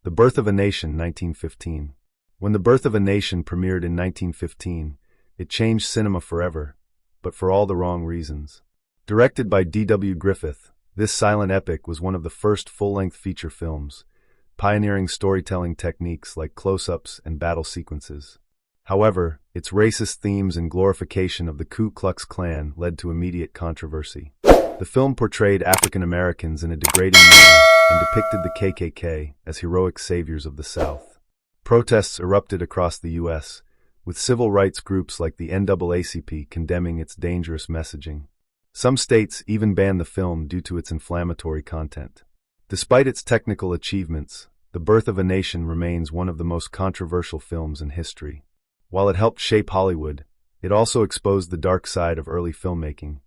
The Birth of a Nation, 1915. When The Birth of a Nation premiered in 1915, it changed cinema forever, but for all the wrong reasons. Directed by D.W. Griffith, this silent epic was one of the first full-length feature films, pioneering storytelling techniques like close-ups and battle sequences. However, its racist themes and glorification of the Ku Klux Klan led to immediate controversy. The film portrayed African Americans in a degrading manner and depicted the KKK as heroic saviors of the South. Protests erupted across the U.S., with civil rights groups like the NAACP condemning its dangerous messaging. Some states even banned the film due to its inflammatory content. Despite its technical achievements, The Birth of a Nation remains one of the most controversial films in history. While it helped shape Hollywood, it also exposed the dark side of early filmmaking,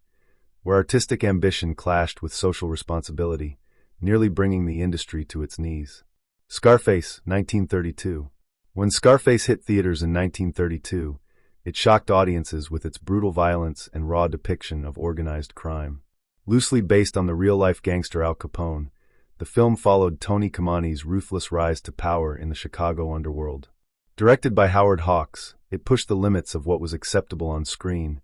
where artistic ambition clashed with social responsibility, nearly bringing the industry to its knees. Scarface, 1932. When Scarface hit theaters in 1932, it shocked audiences with its brutal violence and raw depiction of organized crime. Loosely based on the real-life gangster Al Capone, the film followed Tony Kamani's ruthless rise to power in the Chicago underworld. Directed by Howard Hawks, it pushed the limits of what was acceptable on screen,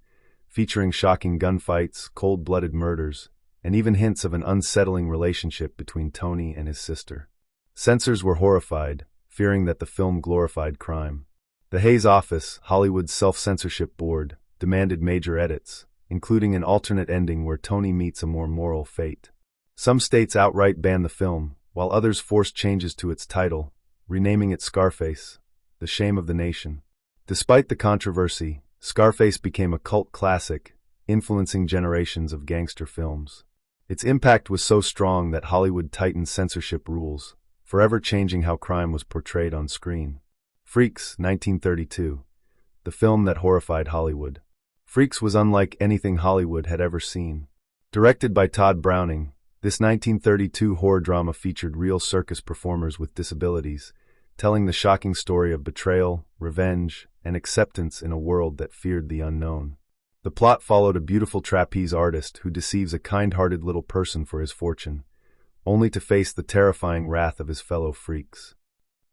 featuring shocking gunfights, cold-blooded murders, and even hints of an unsettling relationship between Tony and his sister. Censors were horrified, fearing that the film glorified crime. The Hays Office, Hollywood's self-censorship board, demanded major edits, including an alternate ending where Tony meets a more moral fate. Some states outright banned the film, while others forced changes to its title, renaming it Scarface, the shame of the nation. Despite the controversy, Scarface became a cult classic, influencing generations of gangster films. Its impact was so strong that Hollywood tightened censorship rules, forever changing how crime was portrayed on screen. Freaks, 1932. The film that horrified Hollywood. Freaks was unlike anything Hollywood had ever seen. Directed by Todd Browning, this 1932 horror drama featured real circus performers with disabilities, telling the shocking story of betrayal, revenge, and acceptance in a world that feared the unknown. The plot followed a beautiful trapeze artist who deceives a kind-hearted little person for his fortune, only to face the terrifying wrath of his fellow freaks.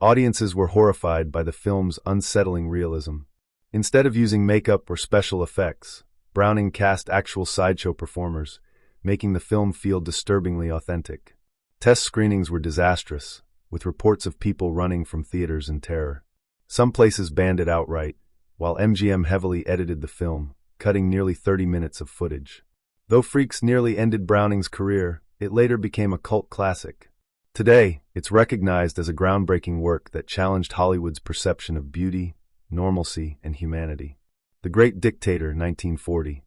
Audiences were horrified by the film's unsettling realism. Instead of using makeup or special effects, Browning cast actual sideshow performers, making the film feel disturbingly authentic. Test screenings were disastrous, with reports of people running from theaters in terror. Some places banned it outright, while MGM heavily edited the film, cutting nearly 30 minutes of footage. Though Freaks nearly ended Browning's career, it later became a cult classic. Today, it's recognized as a groundbreaking work that challenged Hollywood's perception of beauty, normalcy, and humanity. The Great Dictator, 1940.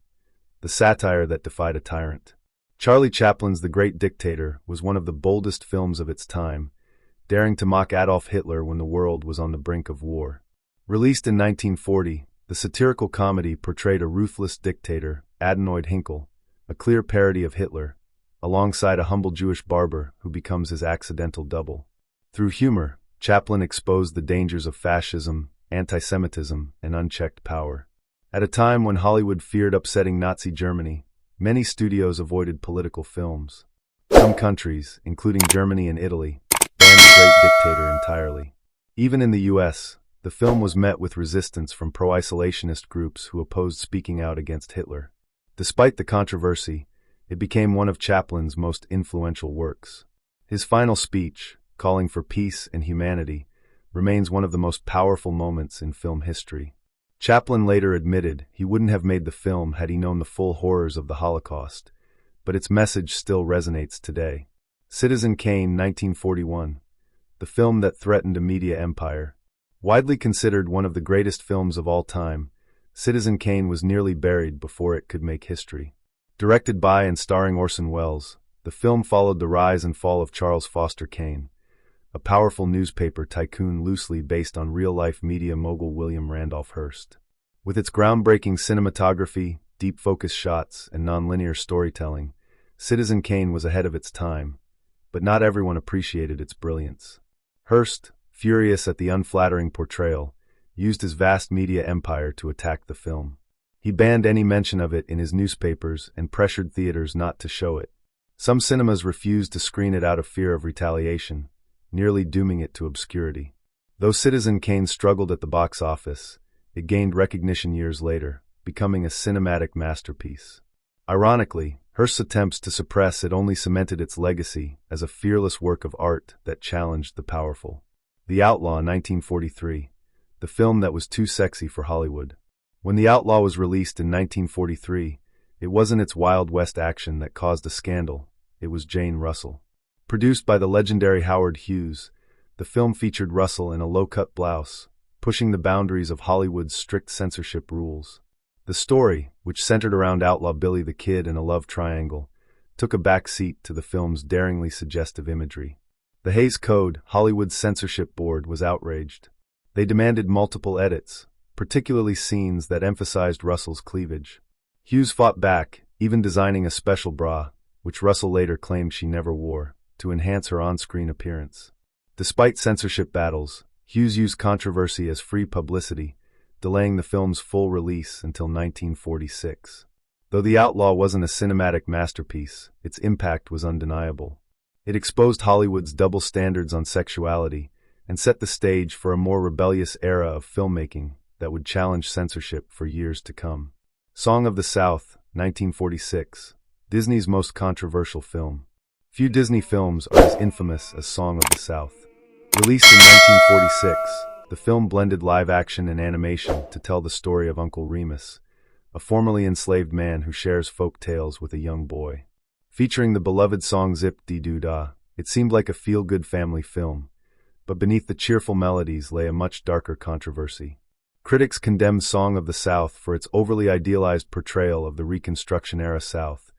The satire that defied a tyrant. Charlie Chaplin's The Great Dictator was one of the boldest films of its time, daring to mock Adolf Hitler when the world was on the brink of war. Released in 1940, the satirical comedy portrayed a ruthless dictator, Adenoid Hinkle, a clear parody of Hitler, alongside a humble Jewish barber who becomes his accidental double. Through humor, Chaplin exposed the dangers of fascism, anti-Semitism, and unchecked power. At a time when Hollywood feared upsetting Nazi Germany, many studios avoided political films. Some countries, including Germany and Italy, banned The Great Dictator entirely. Even in the U.S., the film was met with resistance from pro-isolationist groups who opposed speaking out against Hitler. Despite the controversy, it became one of Chaplin's most influential works. His final speech, calling for peace and humanity, remains one of the most powerful moments in film history. Chaplin later admitted he wouldn't have made the film had he known the full horrors of the Holocaust, but its message still resonates today. Citizen Kane, 1941. The film that threatened a media empire. Widely considered one of the greatest films of all time, Citizen Kane was nearly buried before it could make history. Directed by and starring Orson Welles, the film followed the rise and fall of Charles Foster Kane, a powerful newspaper tycoon loosely based on real-life media mogul William Randolph Hearst. With its groundbreaking cinematography, deep focus shots, and nonlinear storytelling, Citizen Kane was ahead of its time, but not everyone appreciated its brilliance. Hearst, furious at the unflattering portrayal, used his vast media empire to attack the film. He banned any mention of it in his newspapers and pressured theaters not to show it. Some cinemas refused to screen it out of fear of retaliation, nearly dooming it to obscurity. Though Citizen Kane struggled at the box office, it gained recognition years later, becoming a cinematic masterpiece. Ironically, Hearst's attempts to suppress it only cemented its legacy as a fearless work of art that challenged the powerful. The Outlaw, 1943, the film that was too sexy for Hollywood. When The Outlaw was released in 1943, it wasn't its Wild West action that caused a scandal, it was Jane Russell. Produced by the legendary Howard Hughes, the film featured Russell in a low-cut blouse, pushing the boundaries of Hollywood's strict censorship rules. The story, which centered around outlaw Billy the Kid and a love triangle, took a back seat to the film's daringly suggestive imagery. The Hays Code, Hollywood's censorship board, was outraged. They demanded multiple edits, particularly scenes that emphasized Russell's cleavage. Hughes fought back, even designing a special bra, which Russell later claimed she never wore, to enhance her on-screen appearance. Despite censorship battles, Hughes used controversy as free publicity, delaying the film's full release until 1946. Though The Outlaw wasn't a cinematic masterpiece, its impact was undeniable. It exposed Hollywood's double standards on sexuality and set the stage for a more rebellious era of filmmaking that would challenge censorship for years to come. Song of the South, 1946, Disney's most controversial film. Few Disney films are as infamous as Song of the South. Released in 1946, the film blended live action and animation to tell the story of Uncle Remus, a formerly enslaved man who shares folk tales with a young boy. Featuring the beloved song Zip-Dee-Doo-Dah, it seemed like a feel-good family film, but beneath the cheerful melodies lay a much darker controversy. Critics condemned Song of the South for its overly idealized portrayal of the Reconstruction-era South,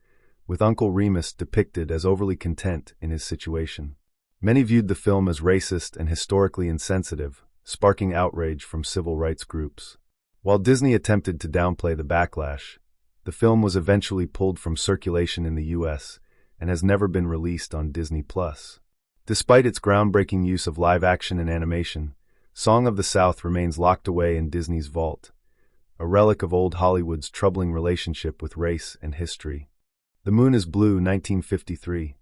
with Uncle Remus depicted as overly content in his situation. Many viewed the film as racist and historically insensitive, sparking outrage from civil rights groups. While Disney attempted to downplay the backlash, the film was eventually pulled from circulation in the U.S. and has never been released on Disney+. Despite its groundbreaking use of live action and animation, Song of the South remains locked away in Disney's vault, a relic of old Hollywood's troubling relationship with race and history. The Moon is Blue, 1953,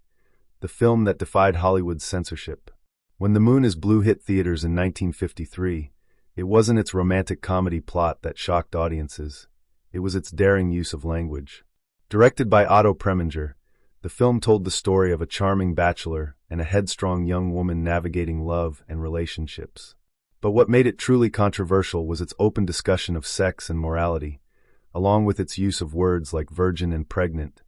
the film that defied Hollywood's censorship. When The Moon is Blue hit theaters in 1953, it wasn't its romantic comedy plot that shocked audiences, it was its daring use of language. Directed by Otto Preminger, the film told the story of a charming bachelor and a headstrong young woman navigating love and relationships. But what made it truly controversial was its open discussion of sex and morality, along with its use of words like virgin and pregnant,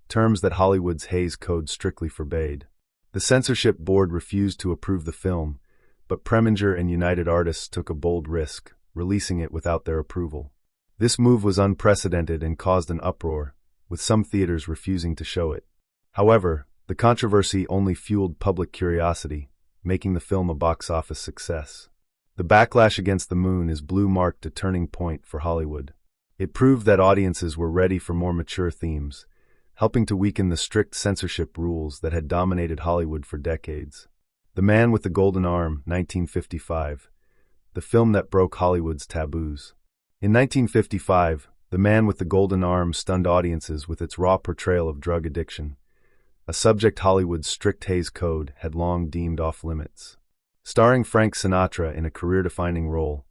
terms that Hollywood's Hays Code strictly forbade. The censorship board refused to approve the film, but Preminger and United Artists took a bold risk, releasing it without their approval. This move was unprecedented and caused an uproar, with some theaters refusing to show it. However, the controversy only fueled public curiosity, making the film a box office success. The backlash against The Moon is Blue marked a turning point for Hollywood. It proved that audiences were ready for more mature themes, helping to weaken the strict censorship rules that had dominated Hollywood for decades. The Man with the Golden Arm, 1955, the film that broke Hollywood's taboos. In 1955, The Man with the Golden Arm stunned audiences with its raw portrayal of drug addiction, a subject Hollywood's strict Hays Code had long deemed off-limits. Starring Frank Sinatra in a career-defining role,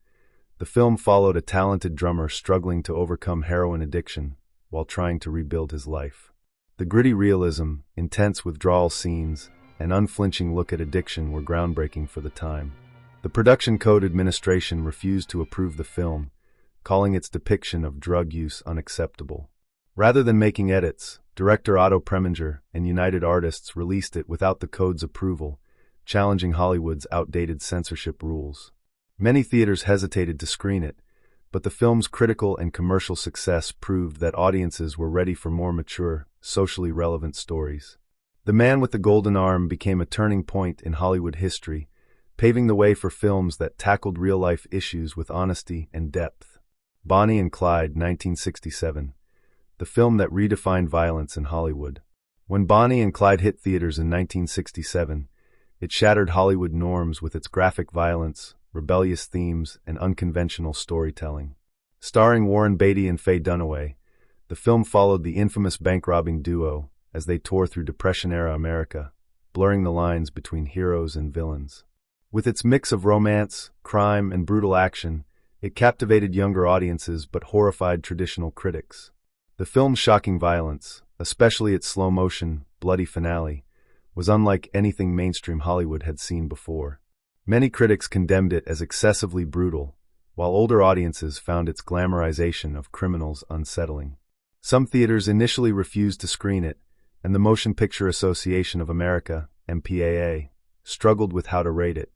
the film followed a talented drummer struggling to overcome heroin addiction while trying to rebuild his life. The gritty realism, intense withdrawal scenes, and unflinching look at addiction were groundbreaking for the time. The Production Code Administration refused to approve the film, calling its depiction of drug use unacceptable. Rather than making edits, director Otto Preminger and United Artists released it without the code's approval, challenging Hollywood's outdated censorship rules. Many theaters hesitated to screen it, but the film's critical and commercial success proved that audiences were ready for more mature, socially relevant stories. The Man with the Golden Arm became a turning point in Hollywood history, paving the way for films that tackled real-life issues with honesty and depth. Bonnie and Clyde, 1967, the film that redefined violence in Hollywood. When Bonnie and Clyde hit theaters in 1967, it shattered Hollywood norms with its graphic violence, rebellious themes, and unconventional storytelling. Starring Warren Beatty and Faye Dunaway, the film followed the infamous bank-robbing duo as they tore through Depression-era America, blurring the lines between heroes and villains. With its mix of romance, crime, and brutal action, it captivated younger audiences but horrified traditional critics. The film's shocking violence, especially its slow-motion, bloody finale, was unlike anything mainstream Hollywood had seen before. Many critics condemned it as excessively brutal, while older audiences found its glamorization of criminals unsettling. Some theaters initially refused to screen it, and the Motion Picture Association of America, MPAA, struggled with how to rate it.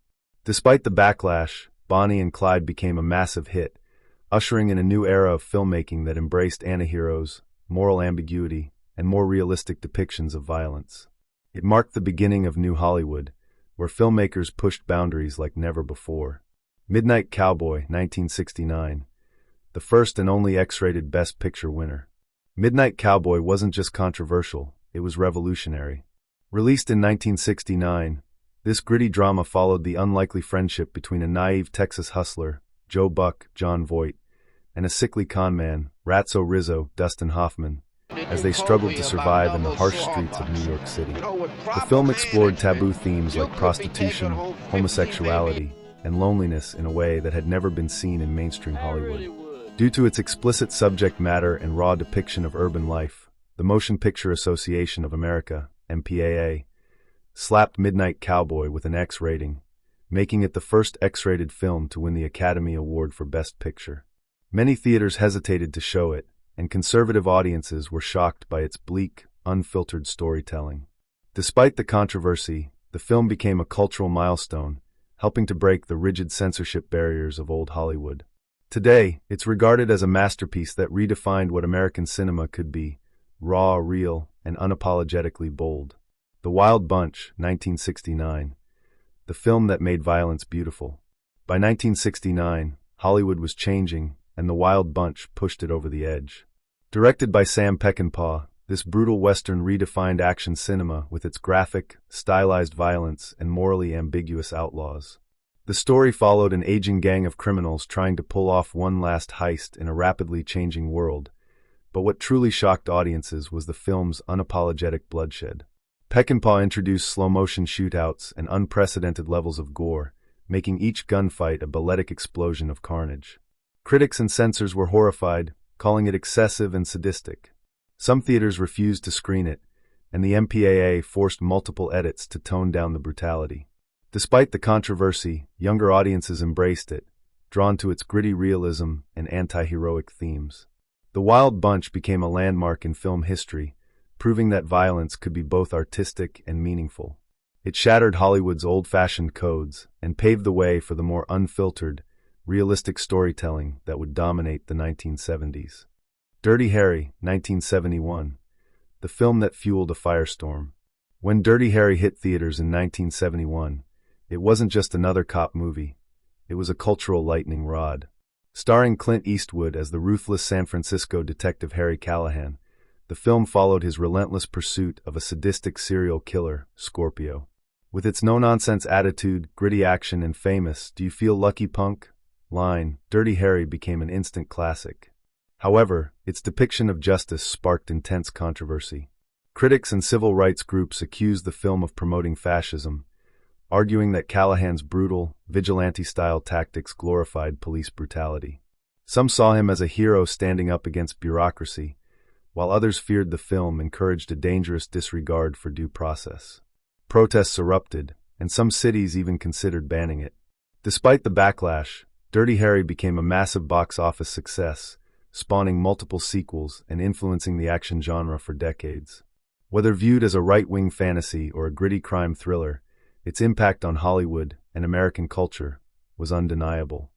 Despite the backlash, Bonnie and Clyde became a massive hit, ushering in a new era of filmmaking that embraced antiheroes, moral ambiguity, and more realistic depictions of violence. It marked the beginning of New Hollywood, where filmmakers pushed boundaries like never before. Midnight Cowboy, 1969, the first and only X-rated Best Picture winner. Midnight Cowboy wasn't just controversial, it was revolutionary. Released in 1969, this gritty drama followed the unlikely friendship between a naive Texas hustler, Joe Buck, John Voight, and a sickly conman, Ratso Rizzo, Dustin Hoffman, as they struggled to survive in the harsh streets of New York City. The film explored taboo themes like prostitution, homosexuality, and loneliness in a way that had never been seen in mainstream Hollywood. Due to its explicit subject matter and raw depiction of urban life, the Motion Picture Association of America, MPAA, slapped Midnight Cowboy with an X rating, making it the first X-rated film to win the Academy Award for Best Picture. Many theaters hesitated to show it, and conservative audiences were shocked by its bleak, unfiltered storytelling. Despite the controversy, the film became a cultural milestone, helping to break the rigid censorship barriers of old Hollywood. Today, it's regarded as a masterpiece that redefined what American cinema could be: raw, real, and unapologetically bold. The Wild Bunch, 1969, the film that made violence beautiful. By 1969, Hollywood was changing, and The Wild Bunch pushed it over the edge. Directed by Sam Peckinpah, this brutal Western redefined action cinema with its graphic, stylized violence and morally ambiguous outlaws. The story followed an aging gang of criminals trying to pull off one last heist in a rapidly changing world, but what truly shocked audiences was the film's unapologetic bloodshed. Peckinpah introduced slow-motion shootouts and unprecedented levels of gore, making each gunfight a balletic explosion of carnage. Critics and censors were horrified, calling it excessive and sadistic. Some theaters refused to screen it, and the MPAA forced multiple edits to tone down the brutality. Despite the controversy, younger audiences embraced it, drawn to its gritty realism and anti-heroic themes. The Wild Bunch became a landmark in film history, proving that violence could be both artistic and meaningful. It shattered Hollywood's old-fashioned codes and paved the way for the more unfiltered, realistic storytelling that would dominate the 1970s. Dirty Harry, 1971, the film that fueled a firestorm. When Dirty Harry hit theaters in 1971, it wasn't just another cop movie, it was a cultural lightning rod. Starring Clint Eastwood as the ruthless San Francisco detective Harry Callahan, the film followed his relentless pursuit of a sadistic serial killer, Scorpio. With its no-nonsense attitude, gritty action, and famous "Do you feel lucky, punk?" line, Dirty Harry became an instant classic. However, its depiction of justice sparked intense controversy. Critics and civil rights groups accused the film of promoting fascism, arguing that Callahan's brutal, vigilante-style tactics glorified police brutality. Some saw him as a hero standing up against bureaucracy, while others feared the film encouraged a dangerous disregard for due process. Protests erupted, and some cities even considered banning it. Despite the backlash, Dirty Harry became a massive box office success, spawning multiple sequels and influencing the action genre for decades. Whether viewed as a right-wing fantasy or a gritty crime thriller, its impact on Hollywood and American culture was undeniable.